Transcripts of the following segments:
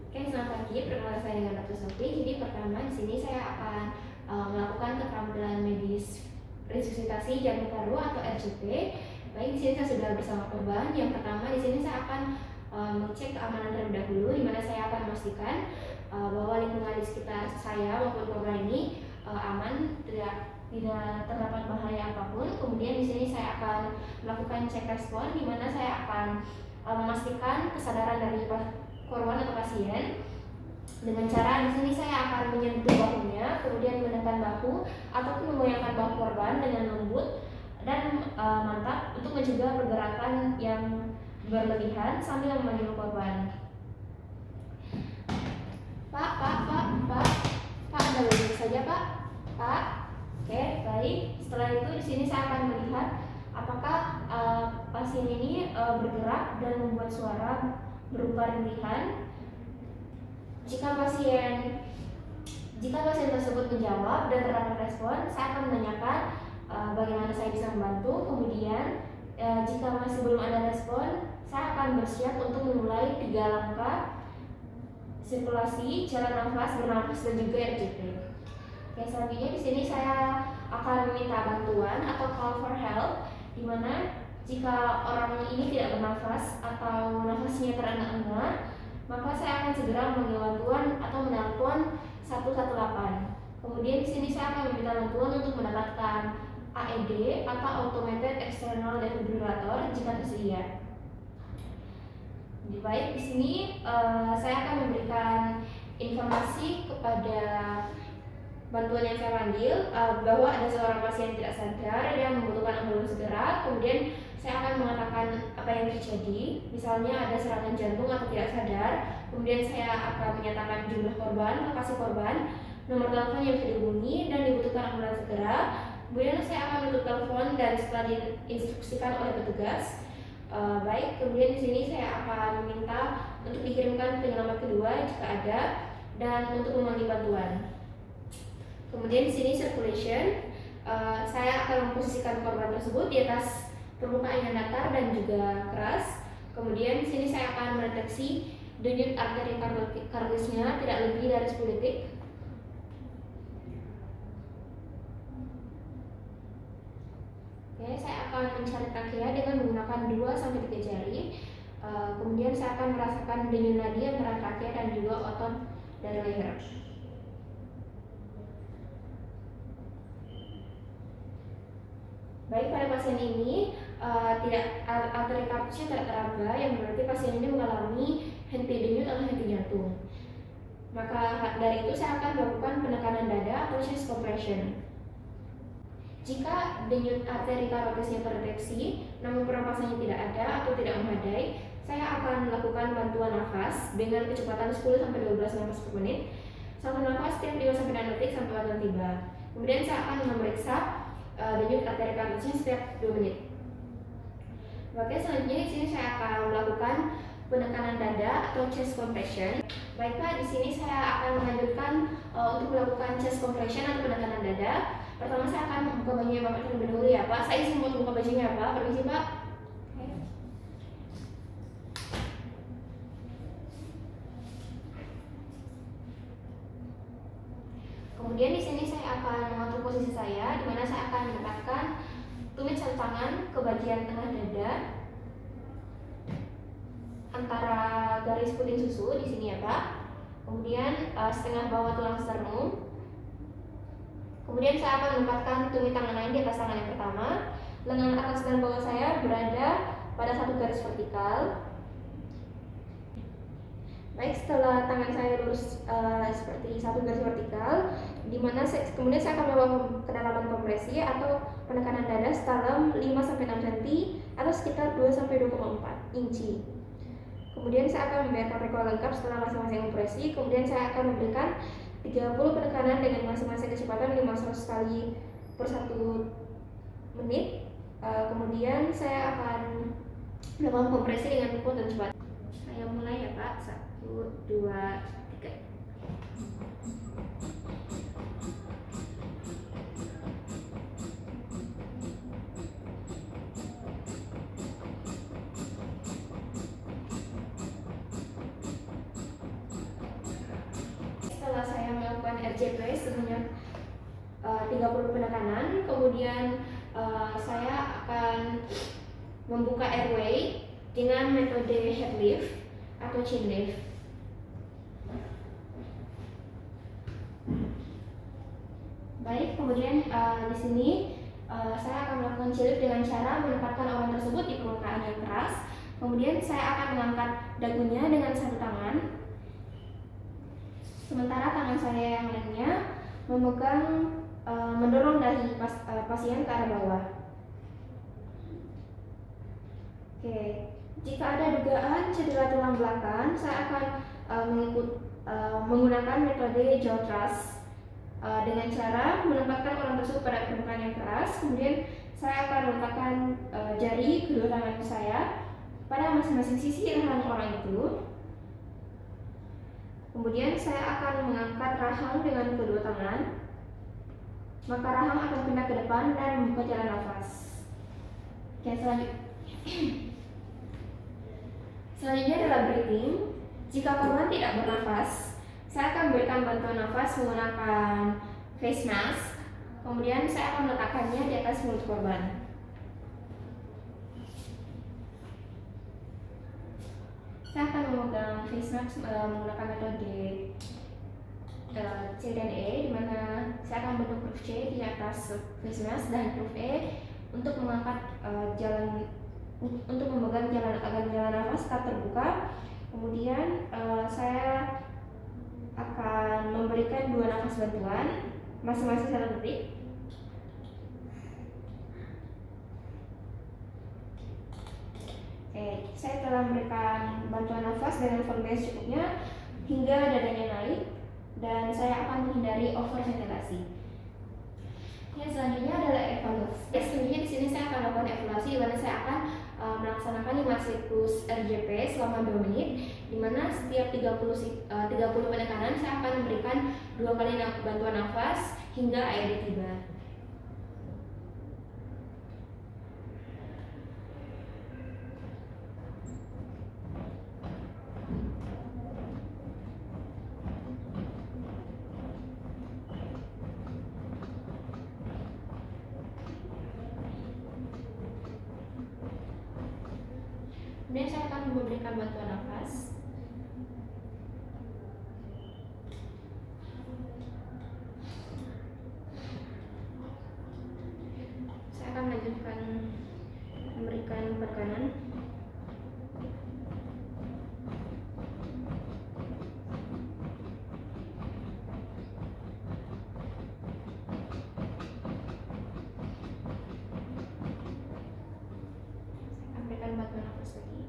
Oke, selamat pagi. Perkenalkan saya dengan Dr. Sofi. Jadi pertama di sini saya akan melakukan keterampilan medis resusitasi jantung paru atau RCP. Baik, di sini saya sudah bersama korban. Yang pertama di sini saya akan mengecek keamanan terlebih dahulu, di mana saya akan memastikan bahwa lingkungan di sekitar saya maupun korban ini aman, tidak terdapat bahaya apapun. Kemudian di sini saya akan melakukan cek respon, di mana saya akan memastikan kesadaran dari korban atau pasien dengan cara di sini saya akan menyentuh bahunya, kemudian menekan bahu ataupun menggoyangkan bahu korban dengan lembut dan mantap untuk mencegah pergerakan yang berlebihan sambil memanggil korban. Pak, ada baik saja Pak. Oke, baik. Setelah itu di sini saya akan melihat apakah pasien ini bergerak dan membuat suara berupa rintihan. Jika pasien tersebut menjawab dan terdapat respon, saya akan menanyakan bagaimana saya bisa membantu. Kemudian jika masih belum ada respon, saya akan bersiap untuk memulai 3 langkah sirkulasi, jalan nafas, bernafas, dan juga RCP. Oke, selanjutnya di sini saya akan meminta bantuan atau call for help, di mana jika orang ini tidak bernafas atau nafasnya terengah-engah, maka saya akan segera memanggil bantuan atau menelpon 118. Kemudian di sini saya akan meminta bantuan untuk mendapatkan AED atau Automated External Defibrillator jika tersedia. Baik, di sini saya akan memberikan informasi kepada bantuan yang saya panggil bahwa ada seorang pasien tidak sadar yang membutuhkan ambulans segera. Kemudian saya akan mengatakan apa yang terjadi, misalnya ada serangan jantung atau tidak sadar. Kemudian saya akan menyatakan jumlah korban, lokasi korban, nomor telepon yang bisa dihubungi dan dibutuhkan ambulans segera. Kemudian saya akan menutup telepon dan setelah diinstruksikan oleh petugas. Baik, kemudian di sini saya akan meminta untuk dikirimkan penyelamat kedua jika ada dan untuk memanggil bantuan. Kemudian di sini circulation, saya akan memposisikan korban tersebut di atas permukaan yang datar dan juga keras. Kemudian di sini saya akan mendeteksi denyut arteri kardusnya tidak lebih dari 10 detik. Oke, saya akan mencari trachea dengan menggunakan 2-3 jari. Kemudian saya akan merasakan denyut nadi antara trachea dan juga otot dari leher. Baik, pada pasien ini arteri kardusnya tidak teraba, yang berarti pasien ini mengalami henti denyut atau henti jantung. Maka dari itu saya akan melakukan penekanan dada atau chest compression. Jika denyut arteri karotidnya terdeteksi, namun pernapasannya tidak ada atau tidak memadai, saya akan melakukan bantuan nafas dengan kecepatan 10-12 nafas per menit. Satu nafas setiap 5-6 detik sampai organ tiba. Kemudian saya akan memeriksa denyut arteri karotidnya setiap 2 menit. Oke, selanjutnya di sini saya akan melakukan penekanan dada atau chest compression. Baik Pak, di sini saya akan melanjutkan untuk melakukan chest compression atau penekanan dada. Pertama saya akan membuka bajunya Bapak terlebih dahulu ya Pak. Saya izin untuk membuka bajunya Pak. Permisi Pak. Kemudian di sini saya akan mengatur posisi saya, di mana saya akan mendekatkan tumit satu tangan ke bagian tengah dada antara garis puting susu di sini ya Pak. Kemudian setengah bawah tulang sternum. Kemudian saya akan menempatkan tumit tangan lain di atas tangan yang pertama. Lengan atas dan bawah saya berada pada satu garis vertikal. Baik, setelah tangan saya lurus seperti satu garis vertikal, kemudian saya akan melakukan kedalaman kompresi atau penekanan dada sedalam 5-6 cm atau sekitar 2-2,4 inci. Kemudian saya akan membiarkan recoil lengkap setelah masing-masing kompresi. Kemudian saya akan memberikan 30 penekanan dengan masing-masing kecepatan 500 kali per 1 menit. Kemudian saya akan melakukan kompresi dengan kuat dan cepat. Saya mulai ya Pak. 1, 2, 3. RJP sebanyak 30 penekanan. Kemudian saya akan membuka airway dengan metode head lift atau chin lift. Baik, kemudian di sini saya akan melakukan chin lift dengan cara menempatkan orang tersebut di permukaan yang keras. Kemudian saya akan mengangkat dagunya dengan satu tangan, sementara tangan saya yang lainnya memegang mendorong dahi pasien ke arah bawah. Oke, jika ada dugaan cedera tulang belakang, saya akan menggunakan metode jaw thrust dengan cara menempatkan orang tersebut pada permukaan yang keras. Kemudian saya akan meletakkan jari kedua tangan saya pada masing-masing sisi rahang orang itu. Kemudian saya akan mengangkat rahang dengan kedua tangan, maka rahang akan pindah ke depan dan membuka jalan nafas. Oke, selanjutnya adalah breathing. Jika korban tidak bernafas, saya akan memberikan bantuan nafas menggunakan face mask. Kemudian saya akan meletakkannya di atas mulut korban. Saya akan memegang face mask menggunakan metode C dan E, di mana saya akan bentuk huruf C di atas face mask dan huruf E untuk mengangkat untuk memegang agar jalan nafas tetap terbuka. Kemudian saya akan memberikan 2 nafas bantuan masing-masing 1 detik. Saya telah memberikan bantuan nafas dengan volume yang secukupnya hingga dadanya naik, dan saya akan menghindari overventilasi. Yang selanjutnya adalah evaluasi. Selanjutnya di sini saya akan melakukan evaluasi, di mana saya akan melaksanakan 5 siklus RJP selama 2 menit, di mana setiap 30 penekanan saya akan memberikan 2 kali bantuan nafas hingga AED tiba. Kemudian saya akan memberikan bantuan nafas. Saya akan melanjutkan memberikan penekanan. Saya akan berikan bantuan nafas lagi.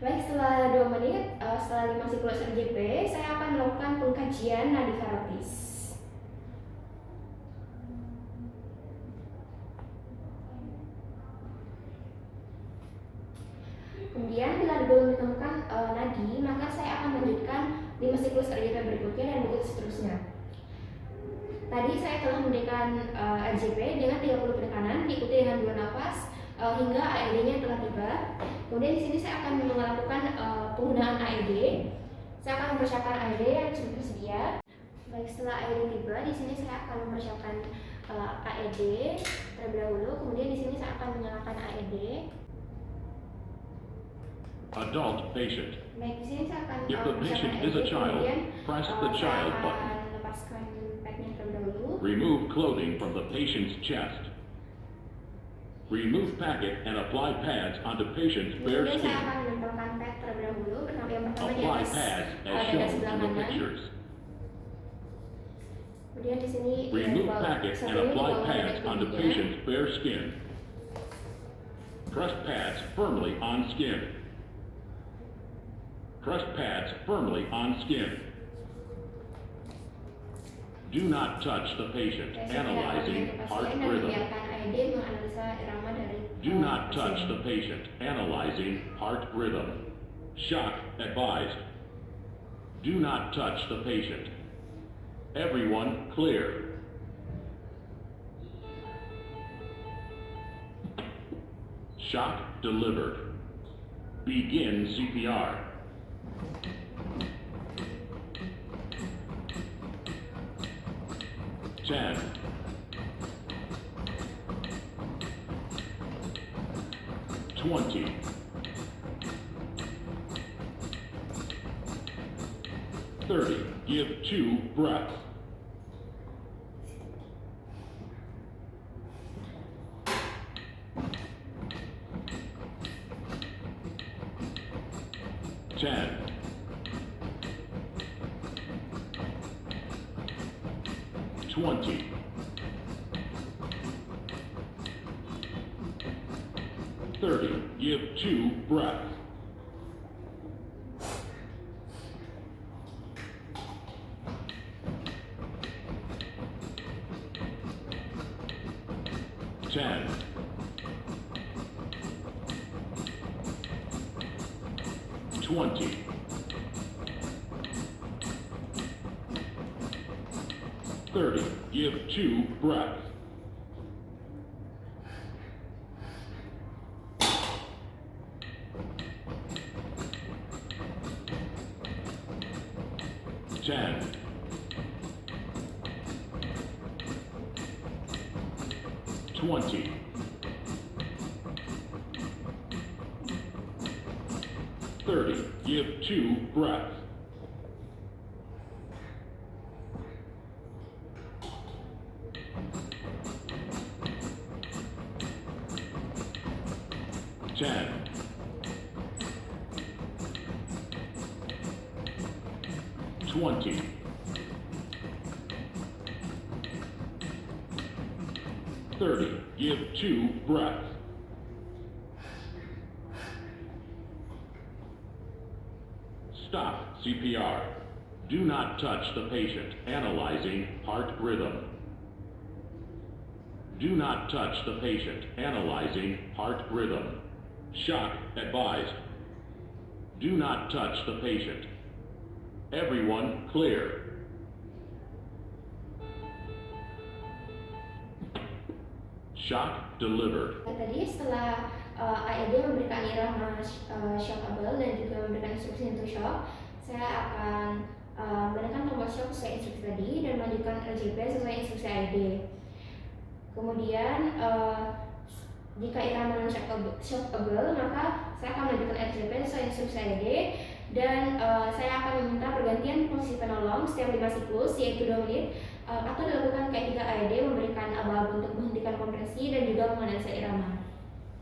Baik, setelah 2 menit, setelah 5 siklus RJP, saya akan melakukan pengkajian nadi karotis. Kemudian bila belum ditemukan nadi, maka saya akan melanjutkan 5 siklus RJP berikutnya dan begitu seterusnya. Tadi saya telah memberikan RJP dengan 30 penekanan diikuti dengan 2 napas hingga AED-nya telah tiba. Kemudian di sini saya akan melakukan penggunaan AED. Saya akan mempersiapkan AED yang sudah tersedia. Baik, setelah AED tiba, di sini saya akan mempersiapkan AED terlebih dahulu. Kemudian di sini saya akan menyalakan AED. Adult patient. Baik, di sini saya akan If the patient is a child, press the child button. Lepaskan padnya terlebih dahulu. Remove clothing from the patient's chest. Remove packet and apply pads onto patient's bare Kemudian saya skin. akan menempelkan pad terlebih dahulu. Yang pertama di Apply atas pads as dada shown sebelah in the kanan. pictures. Kemudian di sini Remove packet and satunya apply di bawah pads dada onto ketiga. patient's bare skin. Press pads firmly on skin. Press pads firmly on skin. Do not touch the patient. Analyzing heart rhythm. Biarkan AED menganalisa irama dari Do not touch the patient. Analyzing heart rhythm. Shock advised. Do not touch the patient. Everyone clear. Shock delivered. Begin CPR. Ten. 20. 30. Give 2 breaths. 10. 20. 30. Give 2 breaths. 10. 20. 30. Give 2 breaths. 10. 20. 30. Give 2 breaths. 10. 20. 30. Give 2 breaths. Stop CPR. Do not touch the patient. Analyzing heart rhythm. Do not touch the patient. Analyzing heart rhythm. Shock advised. Do not touch the patient. Everyone clear. Shock delivered. Tadi setelah AED memberikan irama shockable dan juga memberikan instruksi untuk shock, saya akan menekan tombol shock sesuai instruksi tadi dan melanjutkan RJP sesuai instruksi AED. Kemudian jika irama non shockable, maka saya akan melanjutkan RJP sesuai instruksi AED dan saya akan meminta pergantian posisi penolong setiap 5 siklus yaitu 2 menit atau dilakukan kayak 3 AED memberikan aba-aba untuk menghentikan kompresi dan juga menganalisa irama.